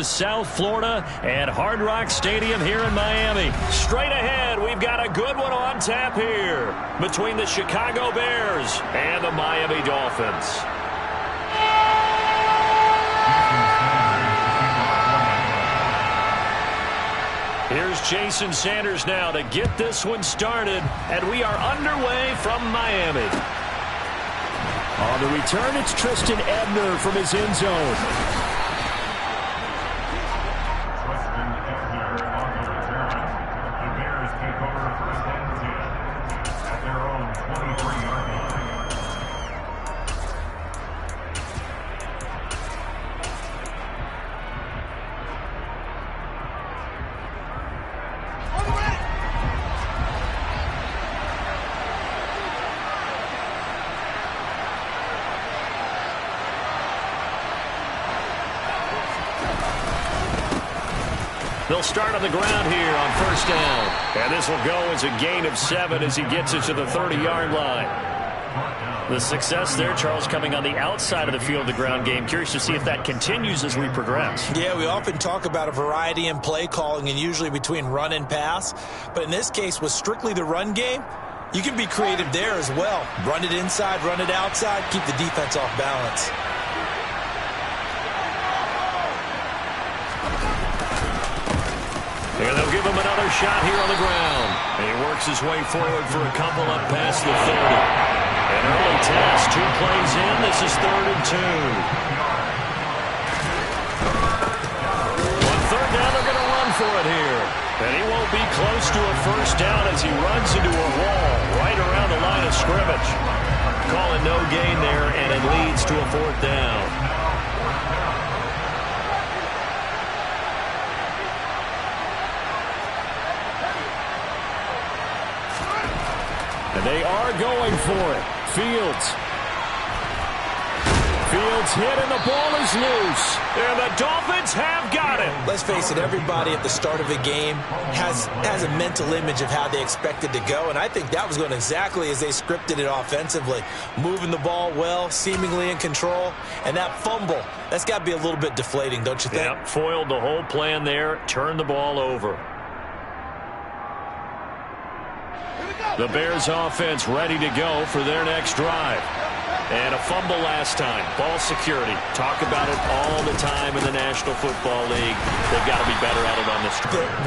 South Florida at Hard Rock Stadium here in Miami. Straight ahead, we've got a good one on tap here between the Chicago Bears and the Miami Dolphins. Here's Jason Sanders now to get this one started, and we are underway from Miami. On the return, it's Tristan Ebner from his end zone. They'll start on the ground here on first down. And this will go as a gain of 7 as he gets it to the 30-yard line. The success there, Charles, coming on the outside of the field of the ground game. Curious to see if that continues as we progress. Yeah, we often talk about a variety in play calling and usually between run and pass. But in this case, with strictly the run game, you can be creative there as well. Run it inside, run it outside, keep the defense off balance. And they'll give him another shot here on the ground. And he works his way forward for a couple up past the 30. An early test, 2 plays in. This is 3rd and 2. On 3rd down, they're going to run for it here. And he won't be close to a first down as he runs into a wall right around the line of scrimmage. Calling no gain there, and it leads to a 4th down. And they are going for it. Fields hit and the ball is loose. And the Dolphins have got it. Let's face it, everybody at the start of a game has a mental image of how they expect it to go. And I think that was going exactly as they scripted it offensively. Moving the ball well, seemingly in control. And that fumble, that's got to be a little bit deflating, don't you think? Yeah, foiled the whole plan there. Turned the ball over. The Bears offense ready to go for their next drive. And a fumble last time. Ball security. Talk about it all the time in the National Football League. They've got to be better at it on this.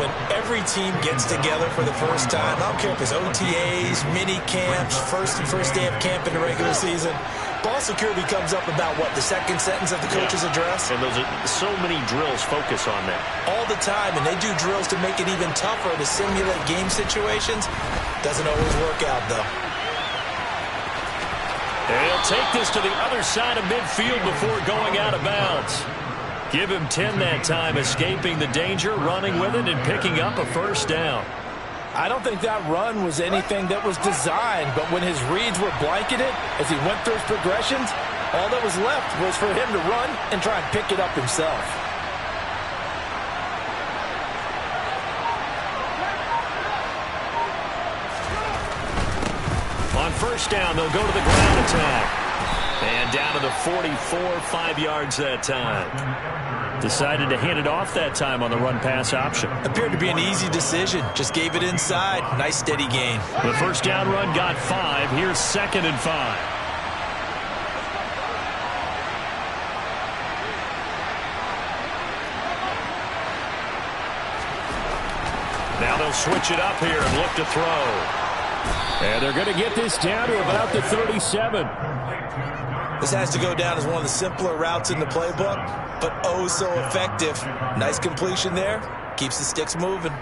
When every team gets together for the first time, I don't care if it's OTAs, mini camps, first day of camp in the regular season, ball security comes up about what, the second sentence of the coach's address? And those are so many drills focus on that. All the time, and they do drills to make it even tougher to simulate game situations. Doesn't always work out, though. And he'll take this to the other side of midfield before going out of bounds. Give him 10 that time, escaping the danger, running with it, and picking up a first down. I don't think that run was anything that was designed, but when his reads were blanketed, as he went through his progressions, all that was left was for him to run and try and pick it up himself. On first down, they'll go to the ground attack. And down to the 44, 5 yards that time. Decided to hand it off that time on the run-pass option. Appeared to be an easy decision. Just gave it inside. Nice, steady gain. The first down run got 5. Here's 2nd and 5. Now they'll switch it up here and look to throw. And they're going to get this down to about the 37. This has to go down as one of the simpler routes in the playbook, but oh so effective. Nice completion there. Keeps the sticks moving.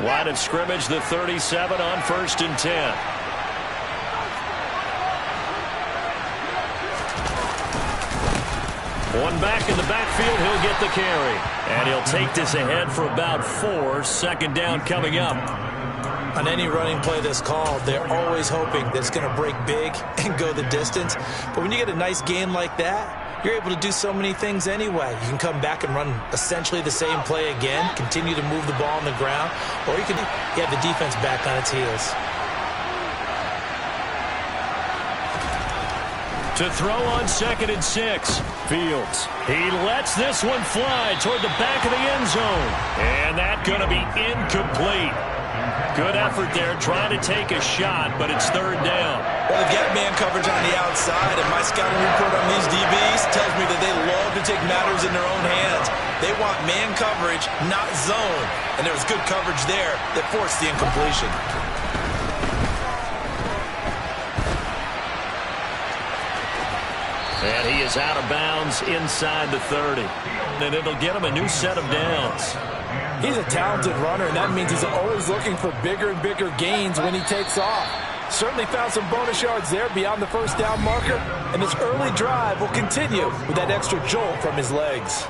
Line of scrimmage, the 37 on 1st and 10. One back in the backfield, he'll get the carry. And he'll take this ahead for about 4. 2nd down coming up. On any running play that's called, they're always hoping that it's going to break big and go the distance. But when you get a nice game like that, you're able to do so many things anyway. You can come back and run essentially the same play again, continue to move the ball on the ground, or you can have the defense back on its heels. To throw on 2nd and 6. Fields. He lets this one fly toward the back of the end zone. And that's going to be incomplete. Good effort there trying to take a shot, but it's 3rd down. Well, they've got man coverage on the outside, and my scouting report on these DBs tells me that they love to take matters in their own hands. They want man coverage, not zone. And there was good coverage there that forced the incompletion. And he is out of bounds inside the 30. And it'll get him a new set of downs. He's a talented runner, and that means he's always looking for bigger and bigger gains when he takes off. Certainly found some bonus yards there beyond the 1st down marker, and this early drive will continue with that extra jolt from his legs.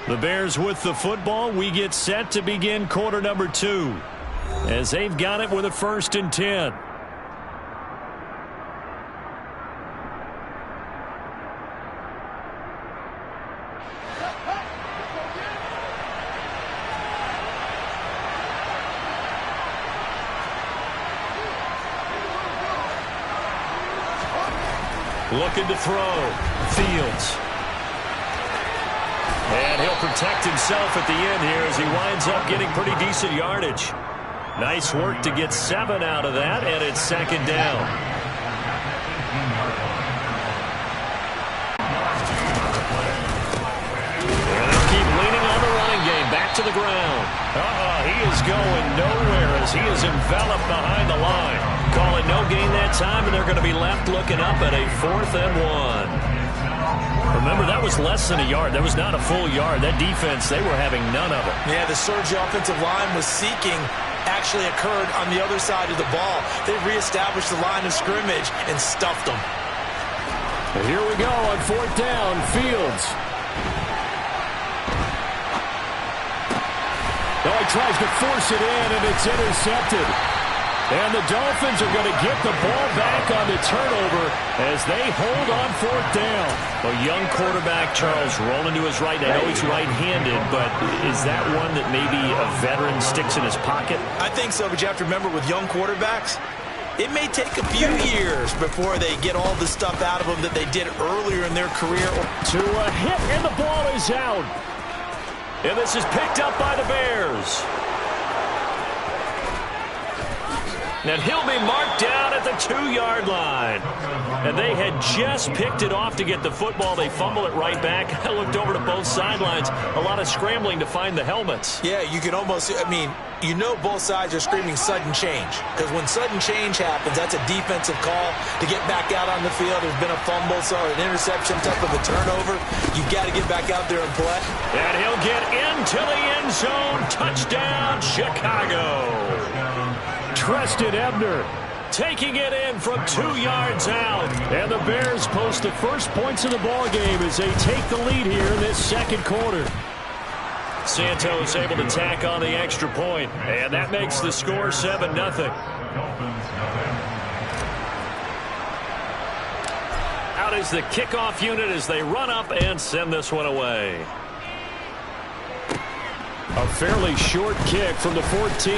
The Bears with the football. We get set to begin quarter number 2 as they've got it with a 1st and 10. Looking to throw. Fields. And he'll protect himself at the end here as he winds up getting pretty decent yardage. Nice work to get 7 out of that, and it's 2nd down. And they'll keep leaning on the running game. Back to the ground. He is going nowhere as he is enveloped behind the line. Call it no gain that time, and they're going to be left looking up at a 4th and 1. Remember, that was less than a yard. That was not a full yard. That defense, they were having none of it. Yeah, the surge the offensive line was seeking actually occurred on the other side of the ball. They reestablished the line of scrimmage and stuffed them. And here we go on 4th down. Fields. Oh, he tries to force it in, and it's intercepted. And the Dolphins are going to get the ball back on the turnover as they hold on 4th down. A young quarterback, Charles, rolling to his right. I know he's right-handed, but is that one that maybe a veteran sticks in his pocket? I think so, but you have to remember with young quarterbacks, it may take a few years before they get all the stuff out of them that they did earlier in their career. To a hit, and the ball is out. And this is picked up by the Bears. And he'll be marked down at the 2-yard line. And they had just picked it off to get the football. They fumble it right back. I looked over to both sidelines. A lot of scrambling to find the helmets. Yeah, you can almost, you know both sides are screaming sudden change. Because when sudden change happens, that's a defensive call to get back out on the field. There's been a fumble, so an interception, type of a turnover. You've got to get back out there and play. And he'll get into the end zone. Touchdown, Chicago. Treston Ebner taking it in from 2 yards out. And the Bears post the first points of the ball game as they take the lead here in this 2nd quarter. Santos able to tack on the extra point, and that makes the score 7-0. Out is the kickoff unit as they run up and send this one away. A fairly short kick from the 14.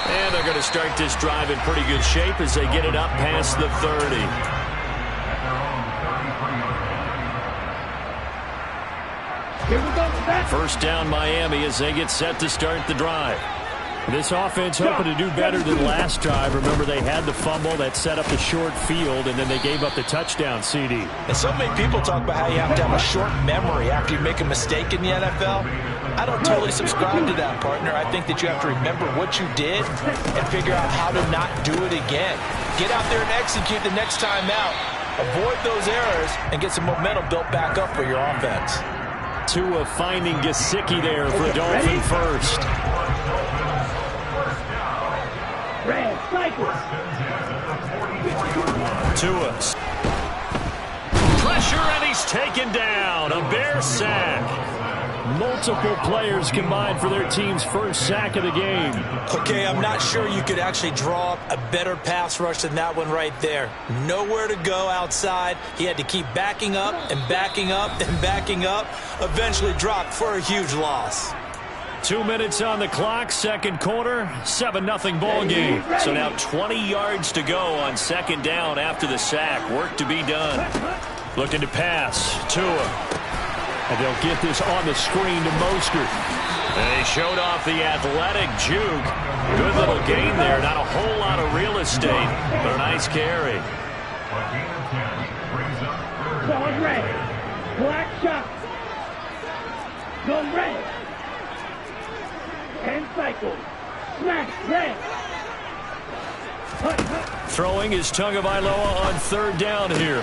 And they're going to start this drive in pretty good shape as they get it up past the 30. First down Miami as they get set to start the drive. This offense hoping to do better than last drive. Remember, they had the fumble that set up the short field, and then they gave up the touchdown, CD. And so many people talk about how you have to have a short memory after you make a mistake in the NFL. I don't totally subscribe to that, partner. I think that you have to remember what you did and figure out how to not do it again. Get out there and execute the next time out. Avoid those errors and get some momentum built back up for your offense. Tua finding Gesicki there for a Dolphin first. Tua. Pressure, and he's taken down. A Bear sack. Multiple players combined for their team's first sack of the game. Okay, I'm not sure you could actually draw up a better pass rush than that one right there. Nowhere to go outside. He had to keep backing up and backing up and backing up. Eventually dropped for a huge loss. 2 minutes on the clock, second quarter, 7-0 ball game. So now 20 yards to go on second down after the sack. Work to be done. Looking to pass. Tua. And they'll get this on the screen to Mostert. And he showed off the athletic juke. Good little gain there. Not a whole lot of real estate, but a nice carry. Ball red. Black shot. Go red. 10 cycles. Smash red. Throwing is Tagovailoa on third down here.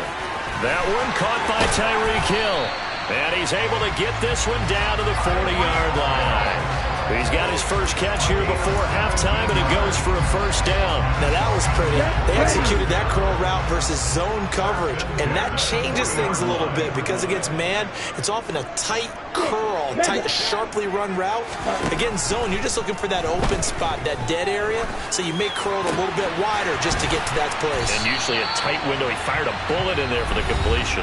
That one caught by Tyreek Hill. And he's able to get this one down to the 40-yard line. He's got his first catch here before halftime, and it goes for a first down. Now, that was pretty. They executed that curl route versus zone coverage, and that changes things a little bit because against man, it's often a tight curl, tight, sharply run route. Against zone, you're just looking for that open spot, that dead area, so you may curl it a little bit wider just to get to that place. And usually a tight window. He fired a bullet in there for the completion.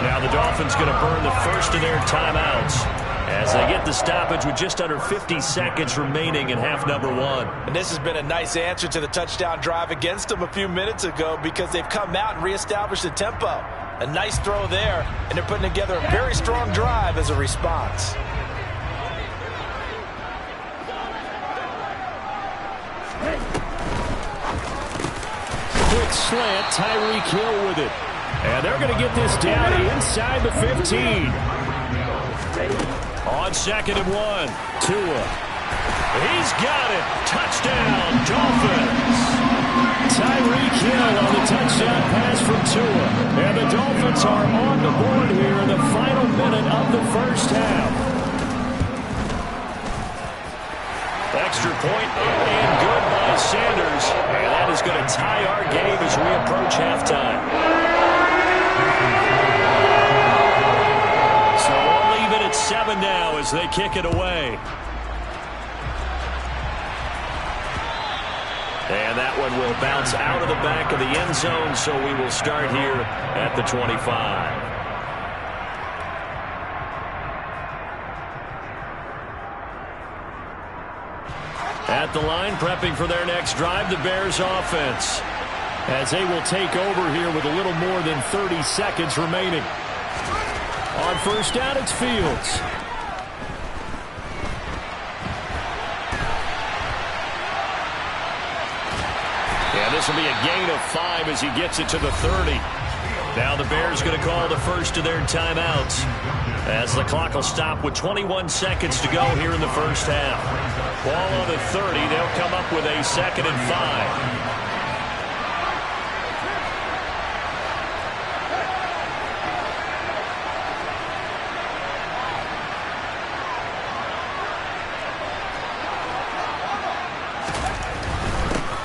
Now the Dolphins going to burn the first of their timeouts as they get the stoppage with just under 50 seconds remaining in half number one. And this has been a nice answer to the touchdown drive against them a few minutes ago because they've come out and reestablished the tempo. A nice throw there, and they're putting together a very strong drive as a response. Quick slant, Tyreek Hill with it. And they're going to get this down inside the 15. On second and 1, Tua. He's got it. Touchdown, Dolphins. Tyreek Hill on the touchdown pass from Tua. And the Dolphins are on the board here in the final minute of the first half. Extra point and good by Sanders. And that is going to tie our game as we approach halftime. So we'll leave it at 7 now as they kick it away. And that one will bounce out of the back of the end zone, so we will start here at the 25. At the line, prepping for their next drive, the Bears offense, as they will take over here with a little more than 30 seconds remaining. On first down, it's Fields. And this will be a gain of 5 as he gets it to the 30. Now the Bears going to call the first of their timeouts as the clock will stop with 21 seconds to go here in the first half. Ball on the 30. They'll come up with a 2nd and 5.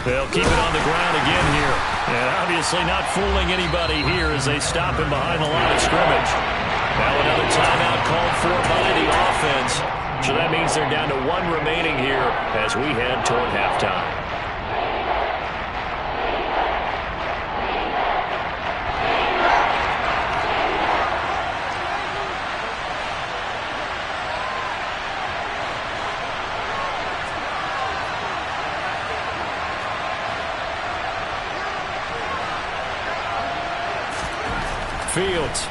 They'll keep it on the ground again here. And obviously not fooling anybody here as they stop him behind the line of scrimmage. Now another timeout called for by the offense. So that means they're down to 1 remaining here as we head toward halftime. Fields.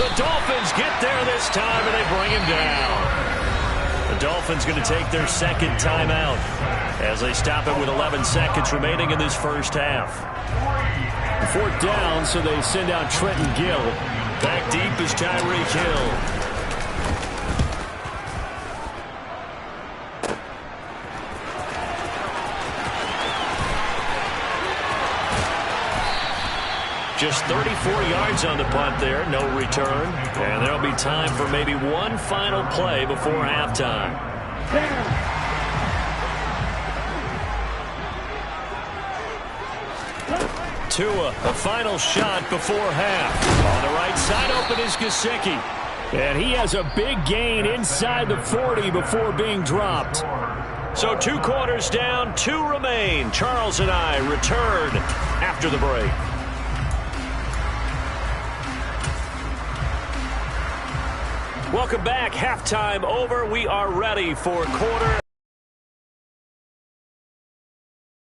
The Dolphins get there this time, and they bring him down. The Dolphins going to take their 2nd timeout as they stop it with 11 seconds remaining in this first half. 4th down, so they send out Trenton Gill. Back deep is Tyreek Hill. Just 34 yards on the punt there, no return. And there'll be time for maybe one final play before halftime. Tua, a final shot before half. On the right side, open is Gesicki. And he has a big gain inside the 40 before being dropped. So 2 quarters down, 2 remain. Charles and I return after the break. Welcome back. Halftime over. We are ready for quarter.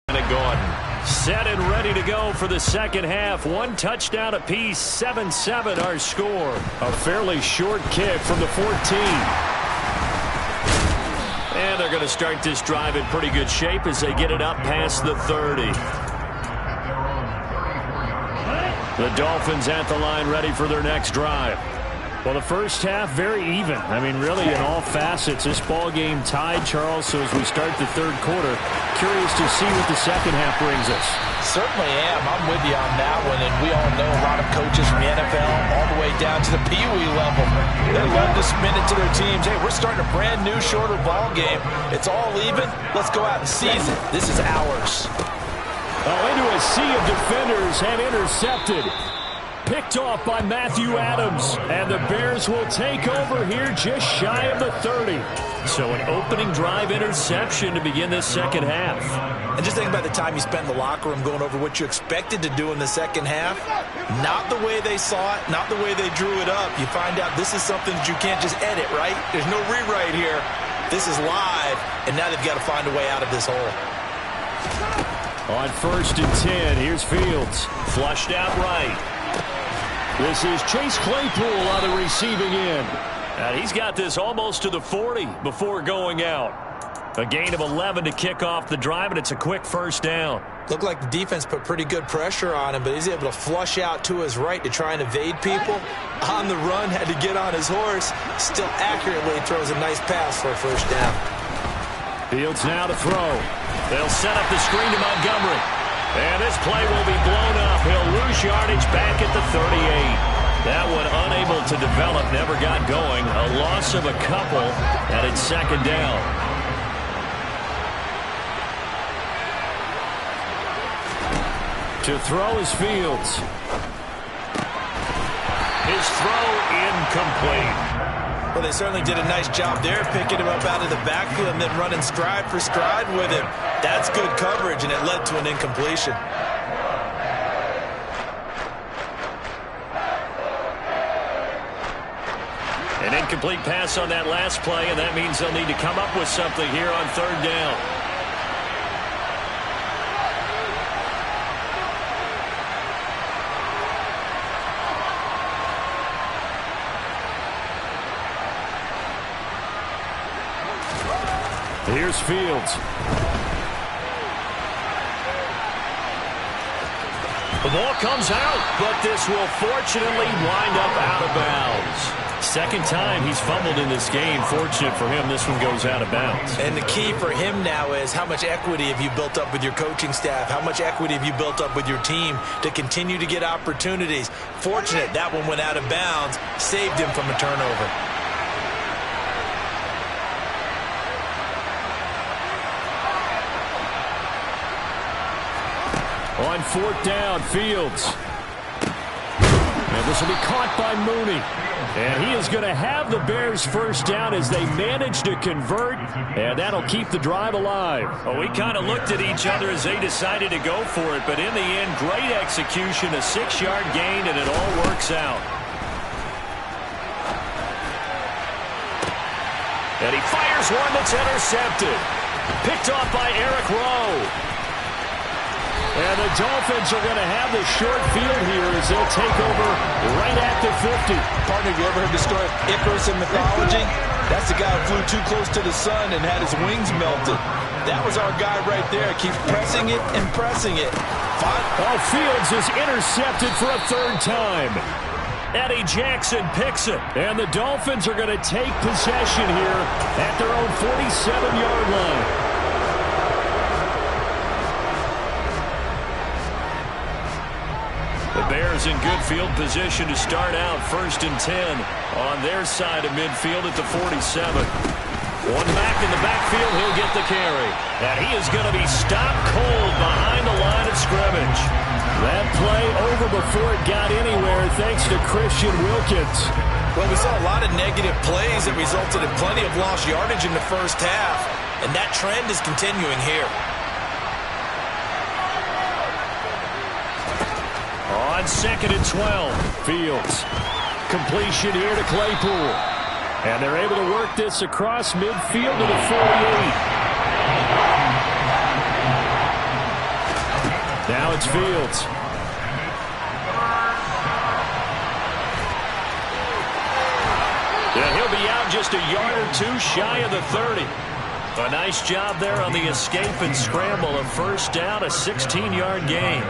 Gordon set and ready to go for the second half. One touchdown apiece. 7-7 our score. A fairly short kick from the 14. And they're going to start this drive in pretty good shape as they get it up past the 30. The Dolphins at the line ready for their next drive. Well, the first half, very even. I mean, really, in all facets, this ball game tied, Charles. So as we start the third quarter, curious to see what the second half brings us. Certainly am. I'm with you on that one. And we all know a lot of coaches from the NFL all the way down to the Pee Wee level. They love to spin it to their teams. Hey, we're starting a brand new, shorter ball game. It's all even. Let's go out and seize it. This is ours. Oh, into a sea of defenders and intercepted. Picked off by Matthew Adams, and the Bears will take over here just shy of the 30. So an opening drive interception to begin this second half. And just think about the time you spent in the locker room going over what you expected to do in the second half. Not the way they saw it, not the way they drew it up. You find out this is something that you can't just edit, right? There's no rewrite here. This is live, and now they've got to find a way out of this hole. On 1st and 10, here's Fields. Flushed out right. This is Chase Claypool on the receiving end. And he's got this almost to the 40 before going out. A gain of 11 to kick off the drive, and it's a quick first down. Looked like the defense put pretty good pressure on him, but he's able to flush out to his right to try and evade people. On the run, had to get on his horse. Still accurately throws a nice pass for a first down. Fields now to throw. They'll set up the screen to Montgomery. And this play will be blown up. He'll lose yardage back at the 38. That one unable to develop, never got going. A loss of a couple, and it's second down. To throw is Fields. His throw incomplete. Well, they certainly did a nice job there, picking him up out of the backfield and then running stride for stride with him. That's good coverage, and it led to an incompletion. An incomplete pass on that last play, and that means they'll need to come up with something here on third down. Here's Fields. The ball comes out, but this will fortunately wind up out of bounds. Second time he's fumbled in this game. Fortunate for him, this one goes out of bounds. And the key for him now is how much equity have you built up with your coaching staff? How much equity have you built up with your team to continue to get opportunities? Fortunate that one went out of bounds, saved him from a turnover. On 4th down, Fields. And this will be caught by Mooney. And he is going to have the Bears first down as they manage to convert, and that'll keep the drive alive. Well, we kind of looked at each other as they decided to go for it, but in the end, great execution, a 6-yard gain, and it all works out. And he fires one that's intercepted. Picked off by Eric Rowe. And the Dolphins are going to have the short field here as they'll take over right at the 50. Partner, have you ever heard the story of Icarus in mythology? That's the guy who flew too close to the sun and had his wings melted. That was our guy right there. Keep pressing it and pressing it. Oh, Fields is intercepted for a third time. Eddie Jackson picks it. And the Dolphins are going to take possession here at their own 47-yard line. The Bears in good field position to start out. 1st and 10 on their side of midfield at the 47. One back in the backfield. He'll get the carry. And he is going to be stopped cold behind the line of scrimmage. That play over before it got anywhere thanks to Christian Wilkins. Well, we saw a lot of negative plays that resulted in plenty of lost yardage in the first half. And that trend is continuing here. On 2nd and 12, Fields. Completion here to Claypool. And they're able to work this across midfield to the 48. Now it's Fields. And he'll be out just a yard or two shy of the 30. A nice job there on the escape and scramble. A first down, a 16-yard gain.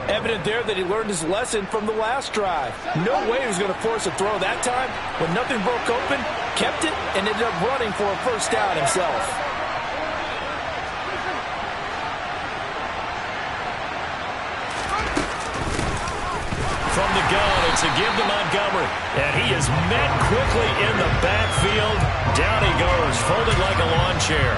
Evident there that he learned his lesson from the last drive. No way he was going to force a throw that time. When nothing broke open, kept it, and ended up running for a first down himself. From the gun, it's a give to Montgomery. And he is met quickly in the backfield. Down he goes, folded like a lawn chair.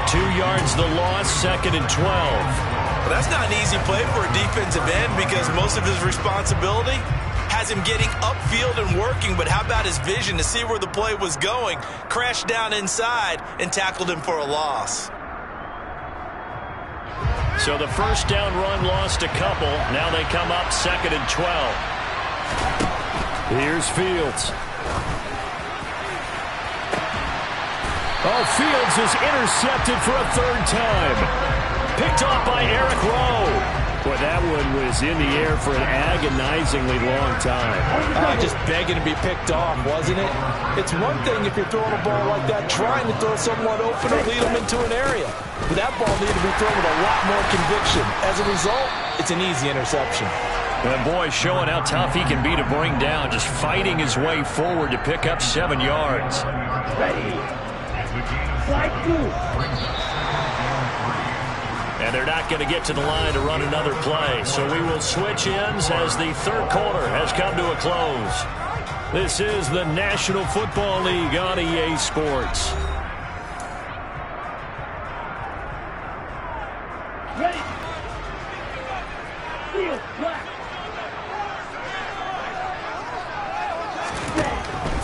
2 yards the loss, 2nd and 12. Well, that's not an easy play for a defensive end because most of his responsibility has him getting upfield and working. But how about his vision to see where the play was going? Crashed down inside and tackled him for a loss. So the first down run lost a couple. Now they come up 2nd and 12. Here's Fields. Oh, Fields is intercepted for a 3rd time. Picked off by Eric Rowe. Boy, that one was in the air for an agonizingly long time. Just begging to be picked off, wasn't it? It's one thing if you're throwing a ball like that, trying to throw someone open or lead them into an area. But that ball needed to be thrown with a lot more conviction. As a result, it's an easy interception. And boy, showing how tough he can be to bring down, just fighting his way forward to pick up 7 yards. Ready. Slide 2. And they're not going to get to the line to run another play. So we will switch ends as the 3rd quarter has come to a close. This is the National Football League on EA Sports. Ready. Field, black.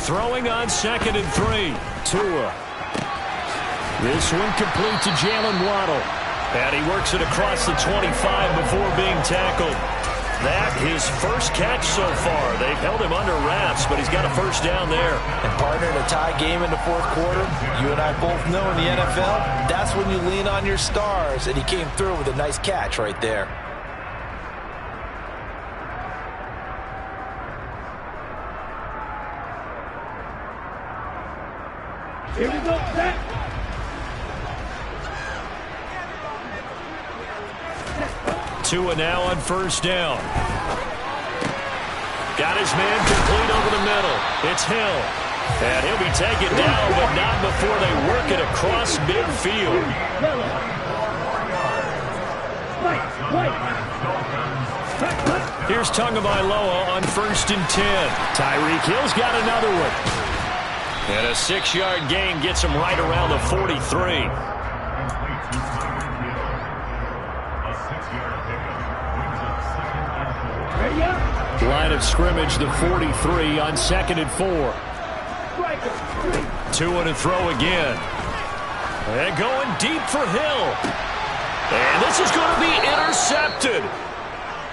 Throwing on 2nd and 3. Tua. This one complete to Jalen Waddle. And he works it across the 25 before being tackled. That his first catch so far. They've held him under wraps, but he's got a first down there. And partner, in a tie game in the 4th quarter, you and I both know in the NFL, that's when you lean on your stars. And he came through with a nice catch right there. Here we go, set. Tua now on first down. Got his man complete over the middle. It's Hill. And he'll be taken down, but not before they work it across midfield. Here's Tagovailoa on 1st and 10. Tyreek Hill's got another one. And a 6-yard gain gets him right around the 43. Line of scrimmage, the 43 on 2nd and 4. 2 to throw again. And going deep for Hill. And this is going to be intercepted.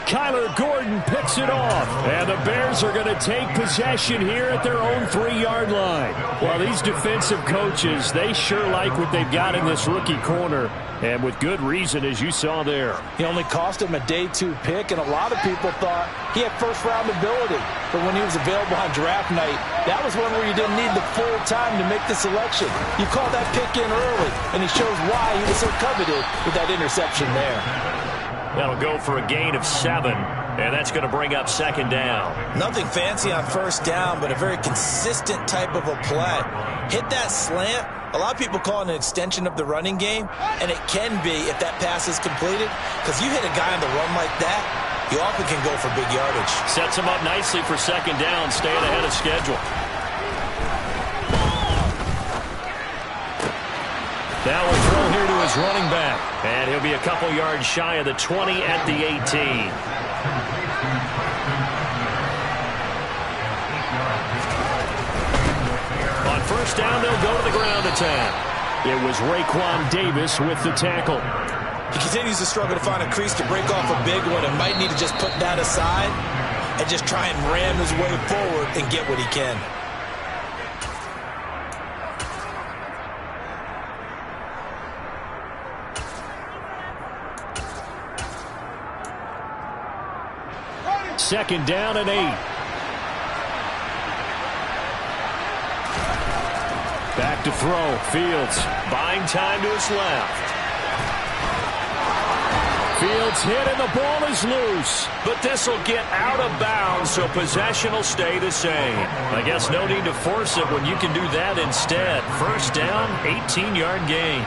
Kyler Gordon picks it off. And the Bears are going to take possession here at their own 3-yard line. Well, these defensive coaches, they sure like what they've got in this rookie corner. And with good reason, as you saw there. He only cost him a day 2 pick, and a lot of people thought he had first-round ability. But when he was available on draft night, that was one where you didn't need the full time to make the selection. You call that pick in early, and he shows why he was so coveted with that interception there. That'll go for a gain of 7, and that's going to bring up 2nd down. Nothing fancy on first down, but a very consistent type of a play. Hit that slant. A lot of people call it an extension of the running game, and it can be if that pass is completed, because you hit a guy on the run like that, you often can go for big yardage. Sets him up nicely for 2nd down, staying ahead of schedule. Now we'll throw here to his running back, and he'll be a couple yards shy of the 20 at the 18. On first down, they'll go to the ground attack. It was Raekwon Davis with the tackle. He continues to struggle to find a crease to break off a big one and might need to just put that aside and just try and ram his way forward and get what he can. 2nd down and 8. Back to throw. Fields buying time to his left. Fields hit and the ball is loose. But this will get out of bounds, so possession will stay the same. I guess no need to force it when you can do that instead. 1st down, 18-yard gain.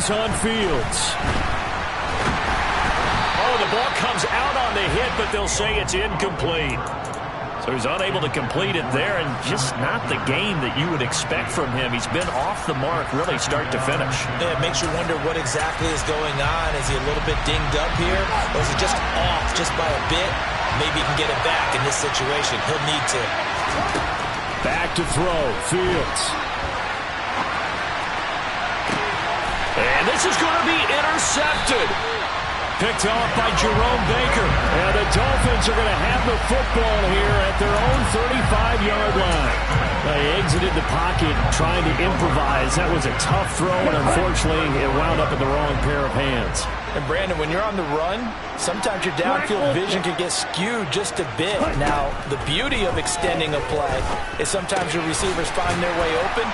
On Fields. Oh, the ball comes out on the hit, but they'll say it's incomplete. So he's unable to complete it there, and just not the game that you would expect from him. He's been off the mark, really, start to finish. Yeah, it makes you wonder what exactly is going on. Is he a little bit dinged up here, or is he just off just by a bit? Maybe he can get it back in this situation. He'll need to. Back to throw. Fields. And this is going to be intercepted. Picked off by Jerome Baker. And the Dolphins are going to have the football here at their own 35-yard line. They exited the pocket trying to improvise. That was a tough throw, and unfortunately it wound up in the wrong pair of hands. And Brandon, when you're on the run, sometimes your downfield vision can get skewed just a bit. Now, the beauty of extending a play is sometimes your receivers find their way open,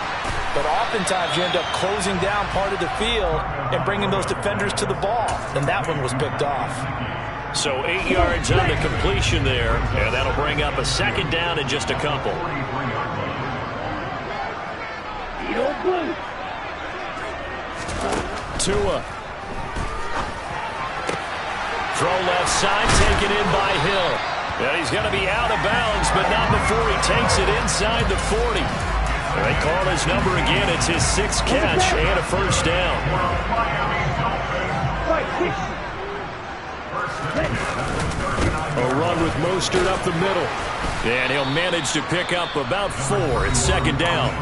but oftentimes you end up closing down part of the field and bringing those defenders to the ball. And that one was picked off. So 8 yards on the completion there, and that'll bring up a 2nd down and just a couple. Tua. Throw left side, taken in by Hill. And he's going to be out of bounds, but not before he takes it inside the 40. They call his number again. It's his 6th catch and a 1st down. A run with Mostert up the middle. And he'll manage to pick up about 4. It's 2nd down.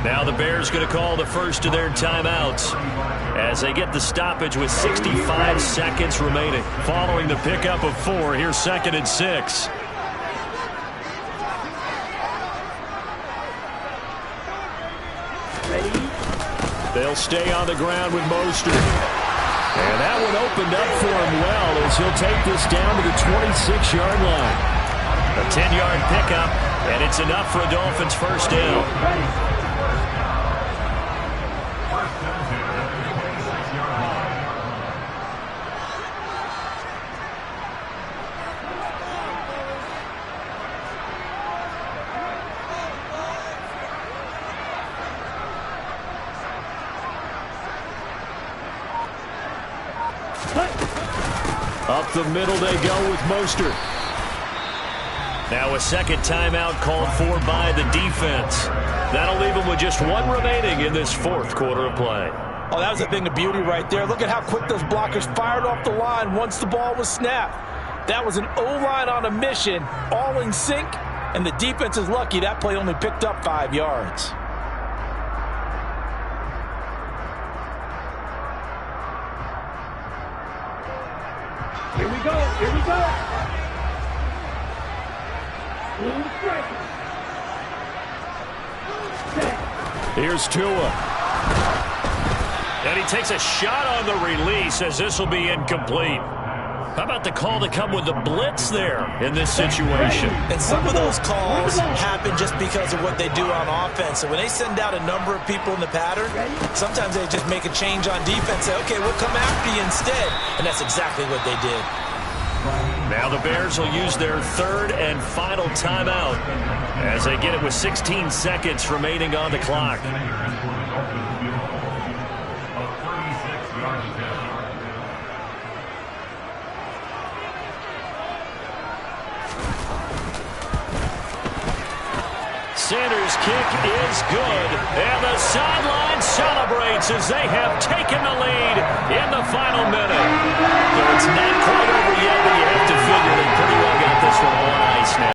Now the Bears going to call the first of their timeouts as they get the stoppage with 65 seconds remaining. Following the pickup of 4, here's 2nd and 6. They'll stay on the ground with Mostert. And that one opened up for him well as he'll take this down to the 26-yard line. A 10-yard pickup, and it's enough for a Dolphins 1st down. Up the middle they go with Mostert. Now a 2nd timeout called for by the defense. That'll leave them with just 1 remaining in this 4th quarter of play. Oh, that was a thing of beauty right there. Look at how quick those blockers fired off the line once the ball was snapped. That was an O-line on a mission, all in sync, and the defense is lucky that play only picked up 5 yards. Here we go. Here we go. Here's Tua. And he takes a shot on the release as this will be incomplete. How about the call to come with the blitz there in this situation? And some of those calls happen just because of what they do on offense. So when they send out a number of people in the pattern, sometimes they just make a change on defense. Say, okay, we'll come after you instead. And that's exactly what they did. Now the Bears will use their 3rd and final timeout as they get it with 16 seconds remaining on the clock. Sanders' kick is good, and the sideline celebrates as they have taken the lead in the final minute. So it's not quite over yet, but you have to figure they pretty well got this one on ice now.